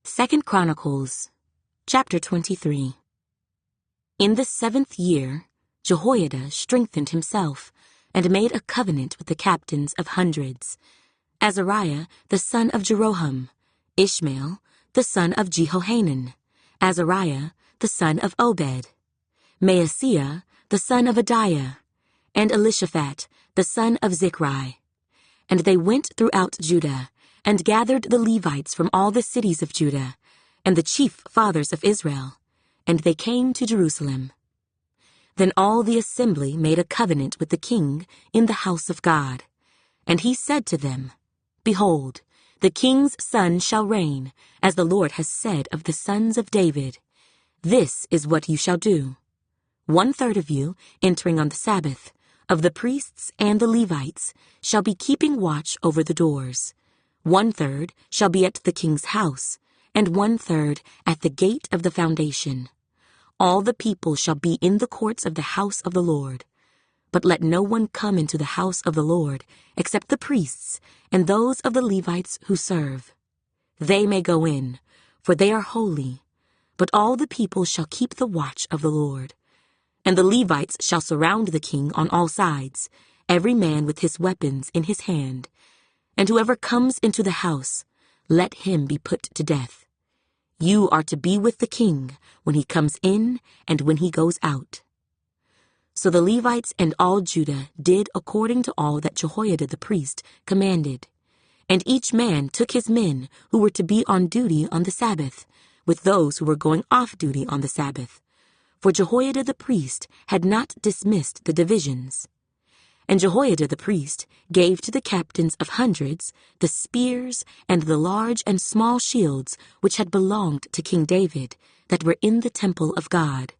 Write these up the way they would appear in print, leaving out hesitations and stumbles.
2 Chronicles, chapter 23. In the 7th year, Jehoiada strengthened himself and made a covenant with the captains of hundreds, Azariah the son of Jeroham, Ishmael the son of Jehohanan, Azariah the son of Obed, Maaseiah the son of Adiah, and Elishaphat the son of Zichri. And they went throughout Judah, and gathered the Levites from all the cities of Judah, and the chief fathers of Israel, and they came to Jerusalem. Then all the assembly made a covenant with the king in the house of God. And he said to them, Behold, the king's son shall reign, as the Lord has said of the sons of David. This is what you shall do. 1/3 of you, entering on the Sabbath, of the priests and the Levites, shall be keeping watch over the doors. 1/3 shall be at the king's house, and 1/3 at the gate of the foundation. All the people shall be in the courts of the house of the Lord. But let no one come into the house of the Lord, except the priests and those of the Levites who serve. They may go in, for they are holy, but all the people shall keep the watch of the Lord. And the Levites shall surround the king on all sides, every man with his weapons in his hand. And whoever comes into the house, let him be put to death. You are to be with the king when he comes in and when he goes out. So the Levites and all Judah did according to all that Jehoiada the priest commanded. And each man took his men who were to be on duty on the Sabbath, with those who were going off duty on the Sabbath. For Jehoiada the priest had not dismissed the divisions. And Jehoiada the priest gave to the captains of hundreds the spears and the large and small shields which had belonged to King David, that were in the temple of God.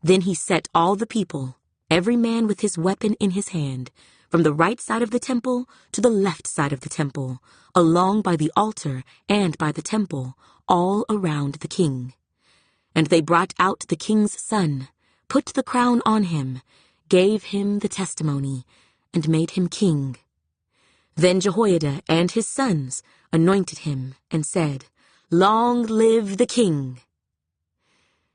Then he set all the people, every man with his weapon in his hand, from the right side of the temple to the left side of the temple, along by the altar and by the temple, all around the king. And they brought out the king's son, put the crown on him, gave him the testimony, and made him king. Then Jehoiada and his sons anointed him and said, Long live the king!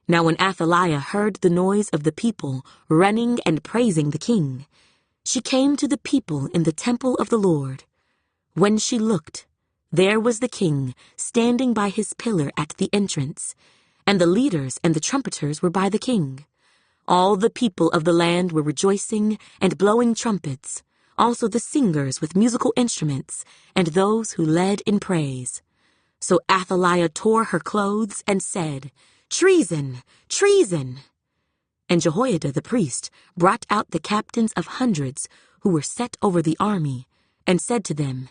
Now when Athaliah heard the noise of the people running and praising the king, she came to the people in the temple of the Lord. When she looked, there was the king standing by his pillar at the entrance, and the leaders and the trumpeters were by the king. All the people of the land were rejoicing and blowing trumpets, also the singers with musical instruments, and those who led in praise. So Athaliah tore her clothes and said, Treason! Treason! And Jehoiada the priest brought out the captains of hundreds who were set over the army, and said to them,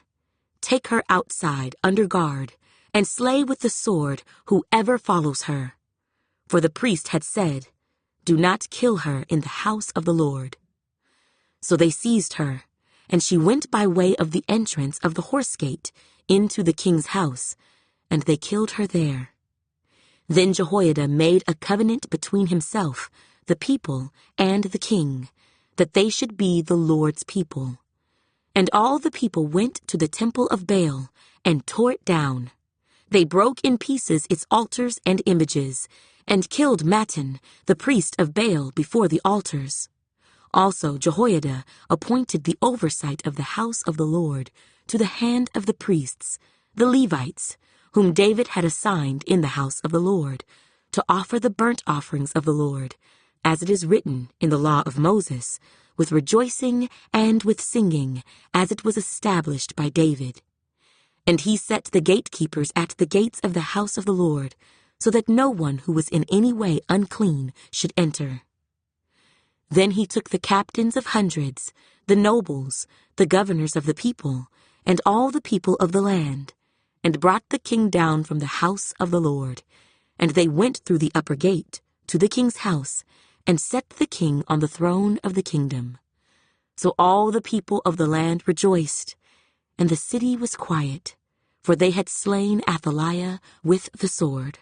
Take her outside under guard, and slay with the sword whoever follows her. For the priest had said, Do not kill her in the house of the Lord. So they seized her, and she went by way of the entrance of the horse gate into the king's house, and they killed her there. Then Jehoiada made a covenant between himself, the people, and the king, that they should be the Lord's people. And all the people went to the temple of Baal and tore it down. They broke in pieces its altars and images, and killed Mattan, the priest of Baal, before the altars. Also Jehoiada appointed the oversight of the house of the Lord to the hand of the priests, the Levites, whom David had assigned in the house of the Lord, to offer the burnt offerings of the Lord, as it is written in the law of Moses, with rejoicing and with singing, as it was established by David. And he set the gatekeepers at the gates of the house of the Lord, so that no one who was in any way unclean should enter. Then he took the captains of hundreds, the nobles, the governors of the people, and all the people of the land, and brought the king down from the house of the Lord. And they went through the upper gate to the king's house, and set the king on the throne of the kingdom. So all the people of the land rejoiced, and the city was quiet, for they had slain Athaliah with the sword.